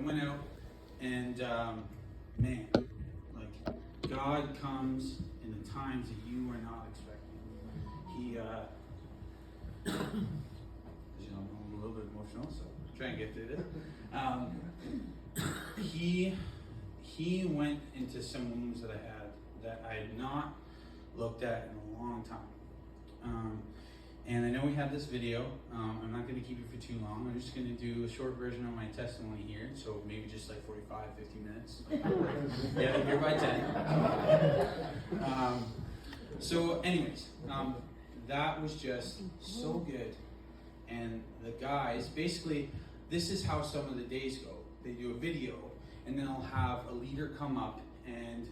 went out and man, like God comes in the times that you are not expecting. He, you know, I'm a little bit emotional, so try and get through this. He went into some wounds that I had that I had not looked at in a long time. And I know we had this video. I'm not going to keep it for too long. I'm just going to do a short version of my testimony here. So maybe just like 45, 50 minutes. Yeah, here by 10. So anyways, that was just so good. And the guys, basically, this is how some of the days go. They do a video, and then they'll have a leader come up, and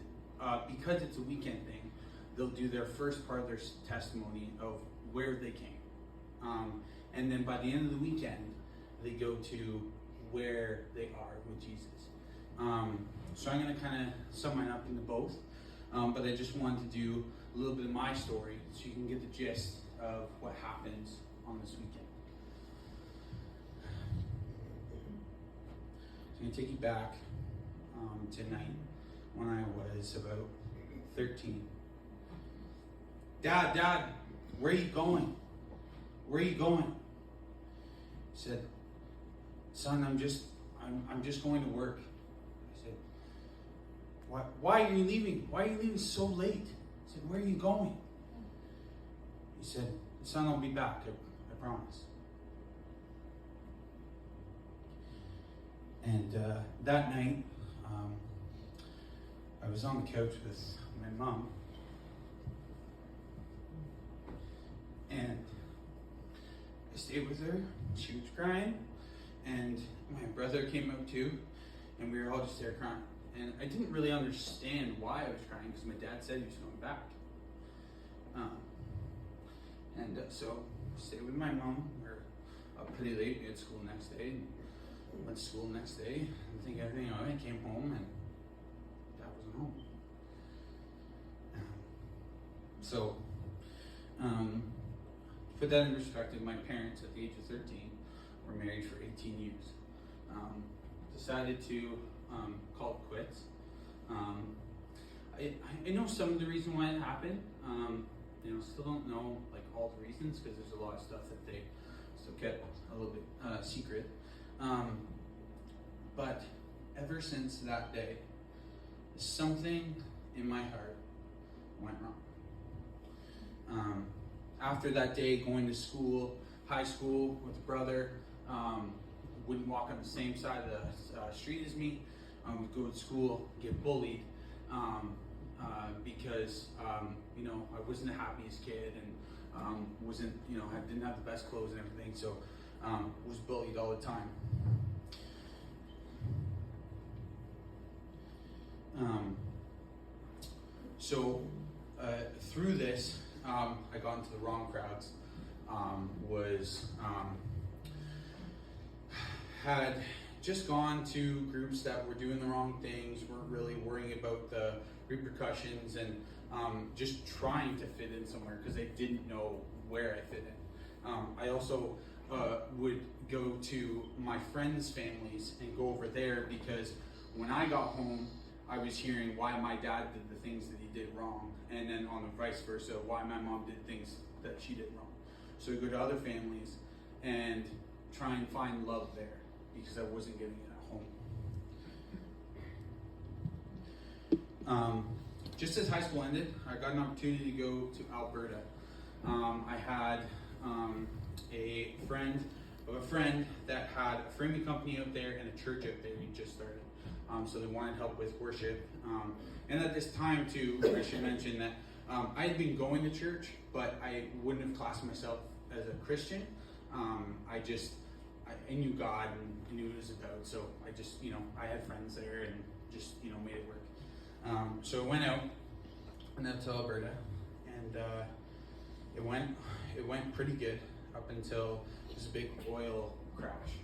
because it's a weekend thing, they'll do their first part of their testimony of where they came. And then by the end of the weekend, they go to where they are with Jesus. So I'm going to kind of sum mine up into both, but I just wanted to do a little bit of my story so you can get the gist of what happens on this weekend. So I'm going to take you back tonight when I was about 13. Dad, where are you going? Where are you going? He said, son, I'm just going to work. I said, why are you leaving? Why are you leaving so late? I said, where are you going? He said, son, I'll be back, I promise. And that night, I was on the couch with my mom, and I stayed with her. She was crying, and my brother came out too, and we were all just there crying. And I didn't really understand why I was crying because my dad said he was going back. So I stayed with my mom. We were up pretty late. We had school the next day. And went to school the next day. I think everything all right. Came home and dad wasn't home. To put that in perspective, my parents at the age of 13 were married for 18 years. Decided to call it quits. I know some of the reason why it happened. Still don't know like all the reasons because there's a lot of stuff that they still kept a little bit secret. But ever since that day, something in my heart went wrong. After that day, going to school, high school with a brother, wouldn't walk on the same side of the street as me. Would go to school, get bullied because I wasn't the happiest kid and wasn't I didn't have the best clothes and everything, so was bullied all the time. Through this, I got into the wrong crowds. Had just gone to groups that were doing the wrong things, weren't really worrying about the repercussions, and just trying to fit in somewhere because they didn't know where I fit in. I also would go to my friends' families and go over there because when I got home, I was hearing why my dad did the things that he did wrong, and then on the vice versa, why my mom did things that she did wrong. So I'd go to other families and try and find love there because I wasn't getting it at home. Just as high school ended, I got an opportunity to go to Alberta. I had a friend of a friend that had a framing company out there and a church out there he just started. So they wanted help with worship. And at this time too, I should mention that I had been going to church, but I wouldn't have classed myself as a Christian. I knew God and I knew what it was about. So I just, I had friends there and just, made it work. So I went out to Alberta, and it went pretty good up until this big oil crash.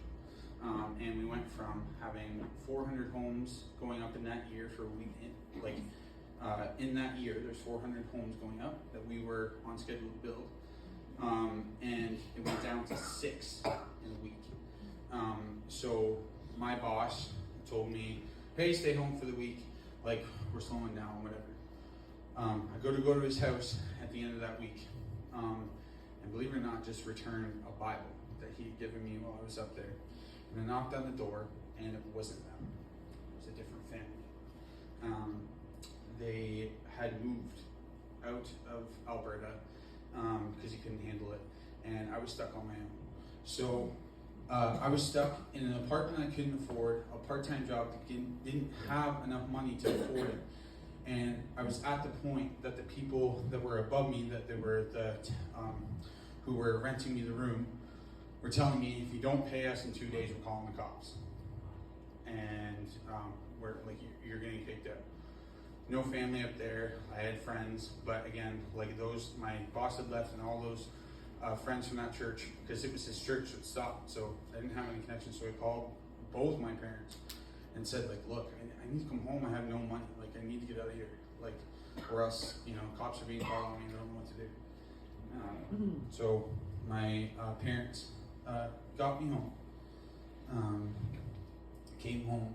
And we went from having 400 homes going up in that year for a week, in that year, there's 400 homes going up that we were on schedule to build. And it went down to 6 in a week. So my boss told me, hey, stay home for the week, like, we're slowing down, whatever. I go to his house at the end of that week, and believe it or not, just returned a Bible that he had given me while I was up there. And I knocked on the door, and it wasn't them. It was a different family. They had moved out of Alberta because he couldn't handle it, and I was stuck on my own. So I was stuck in an apartment I couldn't afford, a part-time job that didn't have enough money to afford it. And I was at the point that the people that were above me, that they were who were renting me the room, were telling me, if you don't pay us in 2 days, we're calling the cops. And we're like, you're getting kicked out. No family up there. I had friends, but again, like those, my boss had left, and all those friends from that church, because it was his church that stopped, so I didn't have any connections. So I called both my parents and said, like, look, I need to come home. I have no money. Like, I need to get out of here. Like, or else, cops are being called on me. I don't know what to do. So my parents got me home. Came home,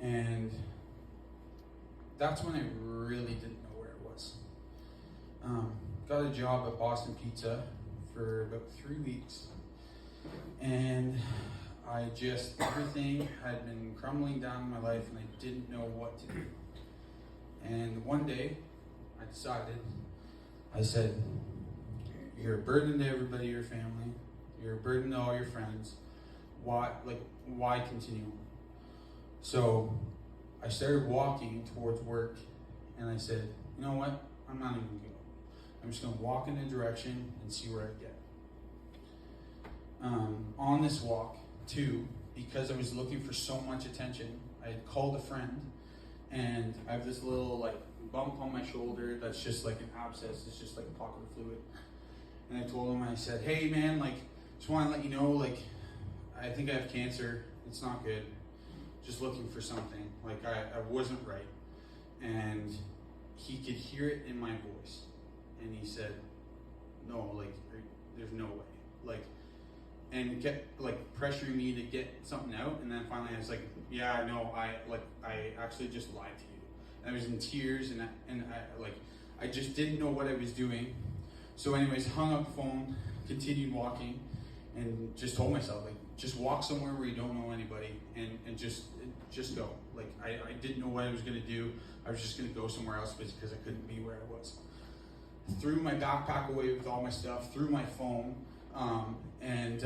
and that's when I really didn't know where I was. Got a job at Boston Pizza for about 3 weeks, and everything had been crumbling down in my life, and I didn't know what to do. And one day, I said, you're a burden to everybody in your family, you're a burden to all your friends, why continue? So I started walking towards work, and I said, you know what, I'm not even going to go. I'm just going to walk in a direction and see where I get. On this walk, too, because I was looking for so much attention, I had called a friend, and I have this little like bump on my shoulder that's just like an abscess. It's just like a pocket of fluid. And I told him, I said, hey man, like, just want to let you know, like, I think I have cancer. It's not good. Just looking for something. Like, I wasn't right. And he could hear it in my voice. And he said, no, like, there's no way. Like, and kept like pressuring me to get something out. And then finally I was like, yeah, no, I actually just lied to you. And I was in tears, and I just didn't know what I was doing. So anyways, hung up the phone, continued walking, and just told myself, like, just walk somewhere where you don't know anybody, and just go. Like, I didn't know what I was going to do. I was just going to go somewhere else because I couldn't be where I was. Threw my backpack away with all my stuff, threw my phone, and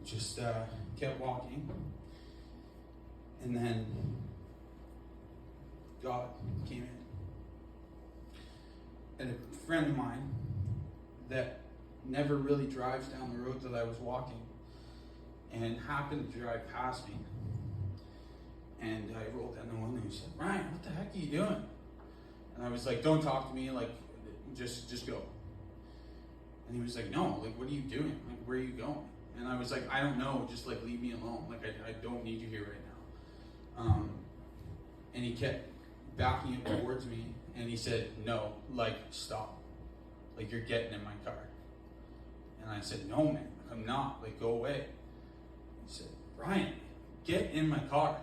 just kept walking. And then God came in. And a friend of mine that never really drives down the road that I was walking, and happened to drive past me. And I rolled down the window and said, Ryan, what the heck are you doing? And I was like, don't talk to me, like, just go. And he was like, no, like, what are you doing? Like, where are you going? And I was like, I don't know, just like leave me alone. Like, I don't need you here right now. And he kept backing it towards me, and he said, no, like, stop. Like, you're getting in my car. And I said, no, man, I'm not. Like, go away. He said, Ryan, get in my car.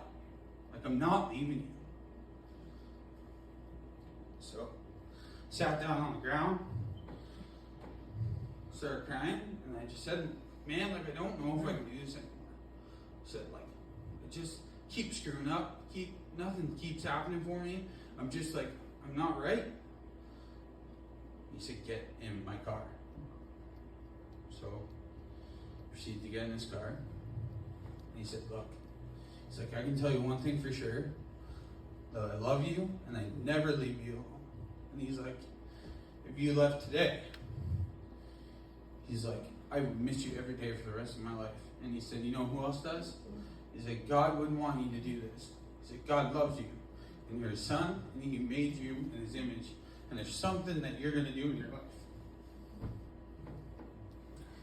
Like, I'm not leaving you. So, sat down on the ground, started crying, and I just said, man, like, I don't know if I can do this anymore. I said, like, I just keep screwing up, nothing keeps happening for me. I'm just like, I'm not right. He said, get in my car. So, proceeded to get in his car. And he said, look, he's like, I can tell you one thing for sure, that I love you and I never leave you alone. And he's like, if you left today, he's like, I would miss you every day for the rest of my life. And he said, you know who else does? He said, God wouldn't want you to do this. He said, God loves you, and you're his son, and he made you in his image, and there's something that you're going to do in your life.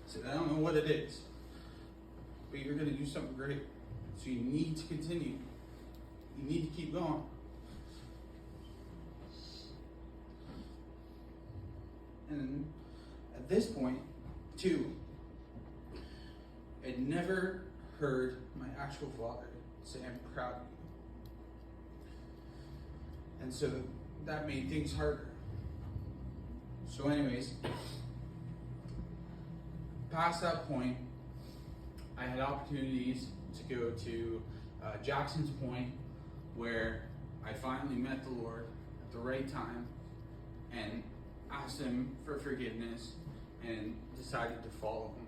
He said, I don't know what it is, but you're going to do something great. So you need to continue. You need to keep going. And at this point, too, I'd never heard my actual father say I'm proud of you. And so that made things harder. So anyways, past that point, I had opportunities to go to Jackson's Point, where I finally met the Lord at the right time and asked him for forgiveness and decided to follow him.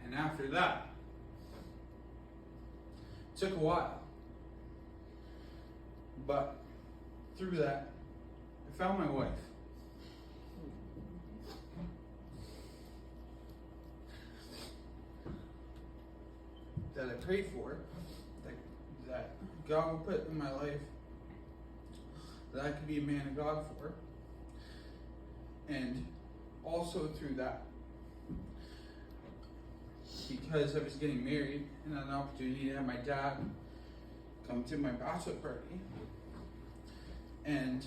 And after that, it took a while. But through that, I found my wife. That I prayed for, that God would put in my life, that I could be a man of God for. And also through that, because I was getting married and had an opportunity to have my dad come to my bachelor party. And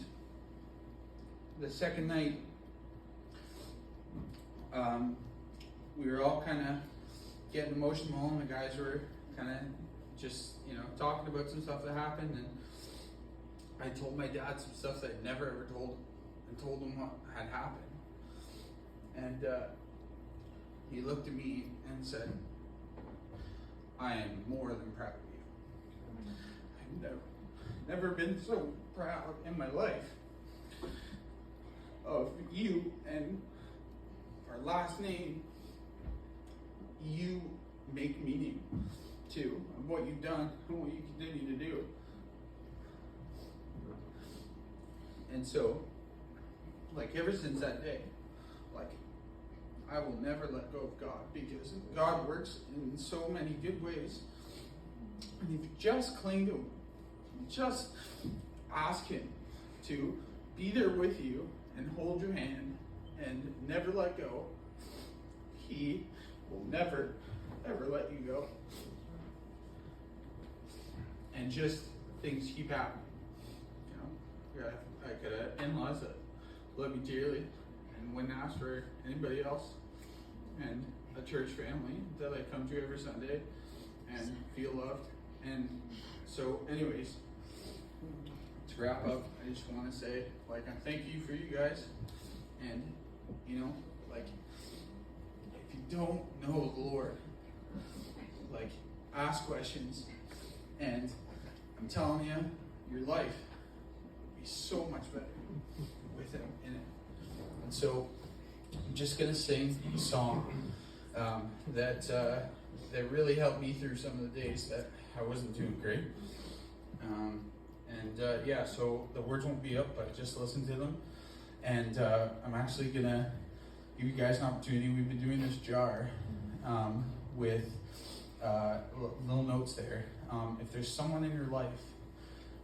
the second night, we were all kind of getting emotional, and the guys were kind of just, talking about some stuff that happened. And I told my dad some stuff that I'd never ever told him, and told him what had happened. And he looked at me and said, I am more than proud of you. I've never been so proud in my life of you and our last name. You make meaning to what you've done and what you continue to do. And so, ever since that day, I will never let go of God, because God works in so many good ways. And if you just cling to him, just ask him to be there with you and hold your hand and never let go, he will never, ever let you go. And just things keep happening. I could have in-laws that love me dearly and wouldn't ask for anybody else, and a church family that I come to every Sunday and feel loved. And so anyways, to wrap up, I just want to say, I thank you for you guys. And, if you don't know the Lord, ask questions. And I'm telling you, your life will be so much better with him in it. And so I'm just going to sing a song that really helped me through some of the days that I wasn't doing great. So the words won't be up, but just listen to them. And I'm actually going to give you guys an opportunity. We've been doing this jar with little notes there. If there's someone in your life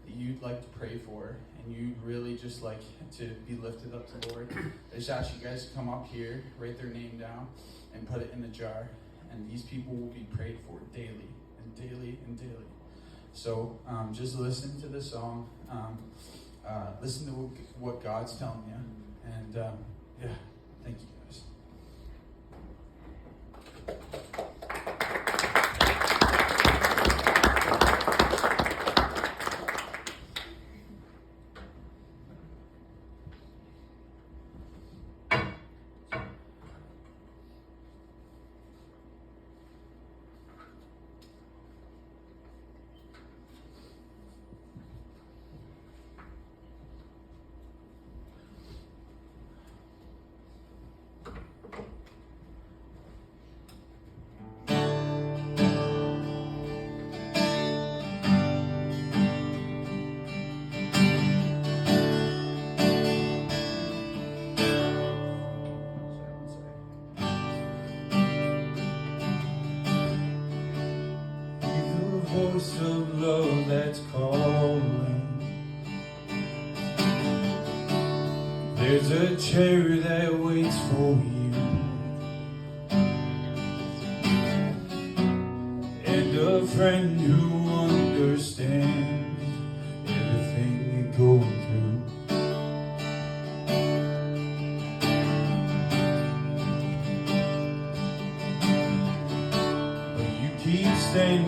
that you'd like to pray for, and you'd really just like to be lifted up to the Lord, I just ask you guys to come up here, write their name down, and put it in the jar. And these people will be prayed for daily and daily and daily. So just listen to the song, listen to what God's telling you, and thank you guys. Voice of love that's calling. There's a chair that waits for you, and a friend who understands everything you're going through. But you keep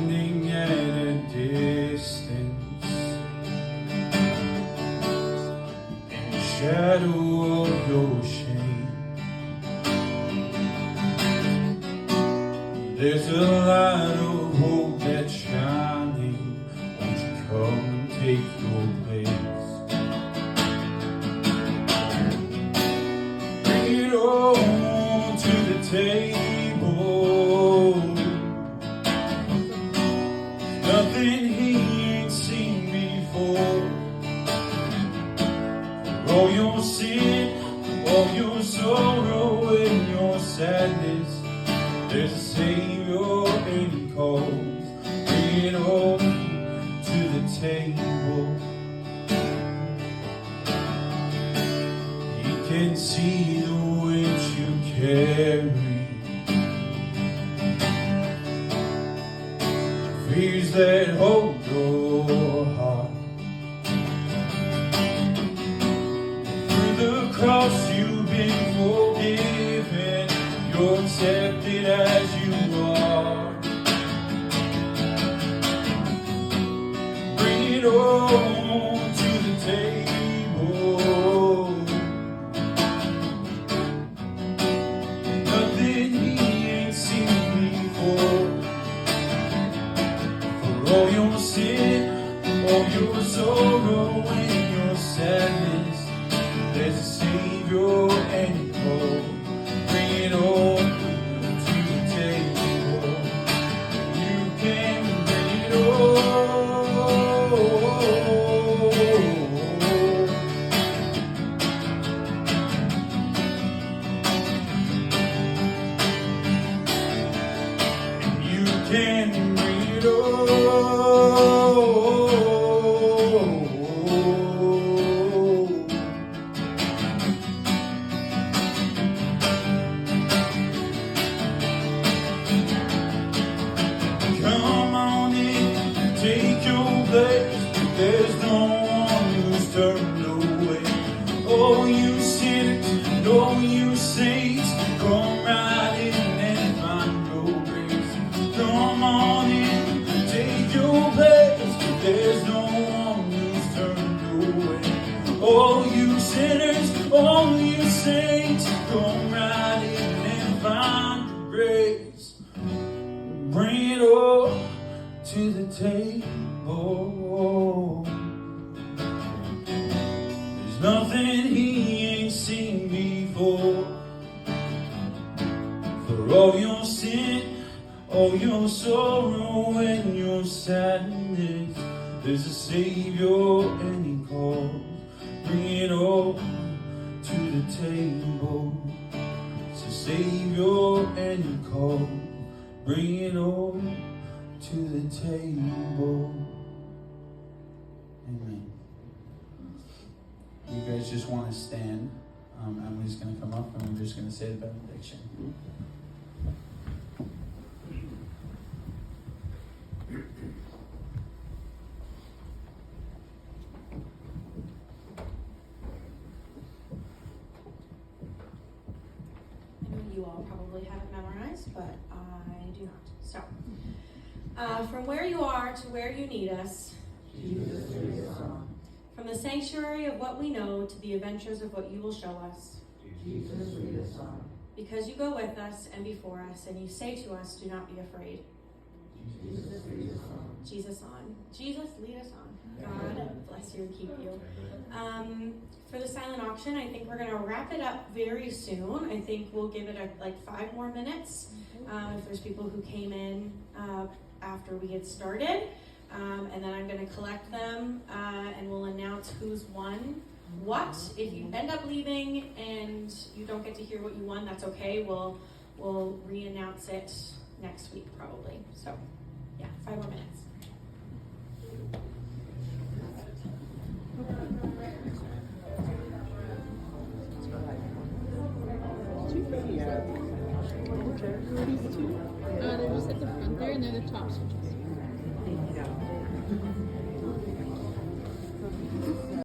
standing at a distance in the shadow of your shame. There's a light of hope that's shining. Won't you come and take your place? Bring it on to the table. Nothing he ain't seen before. For all your sin, all your sorrow and your sadness, there's a Savior and he calls. Bring it all to the table. He can see the weight you carry, fears that hold your heart. Through the cross you've been forgiven. You're accepted as you are. Bring it all to the table. Nothing he ain't seen before. For all your sin, all your sorrow and your sadness, there's a Savior and he calls. Bring it all to the table. You can bring it all. And you can bring it all. Come on in, take your place. There's no one who's turned away. Oh, you sinners, and oh, you saints, come right in and find your grace. Come on in, take your place. There's no one who's turned away. Oh, you sinners, oh, you saints, come right in and find your grace. Bring it all to the table. There's nothing he ain't seen before. For all your sin, all your sorrow and your sadness, there's a Savior and he calls. Bring it all to the table. It's a Savior and he calls. Bring it all to the table. Amen. You guys just want to stand. Emily's going to come up and we're just going to say the benediction. You all probably have it memorized, but I do not. So, from where you are to where you need us, Jesus, lead us on. from the sanctuary of what we know to the adventures of what you will show us, Jesus, lead us on. because you go with us and before us, and you say to us, do not be afraid. Jesus, lead us on. Jesus on. Jesus, lead us on. God bless you and keep you. For the silent auction, I think we're going to wrap it up very soon. I think we'll give it like 5 more minutes. If there's people who came in after we get started. And then I'm going to collect them and we'll announce who's won what. If you end up leaving and you don't get to hear what you won, that's okay. We'll re-announce it next week probably. So yeah, 5 more minutes. They're just at the front there, and they're the top switches.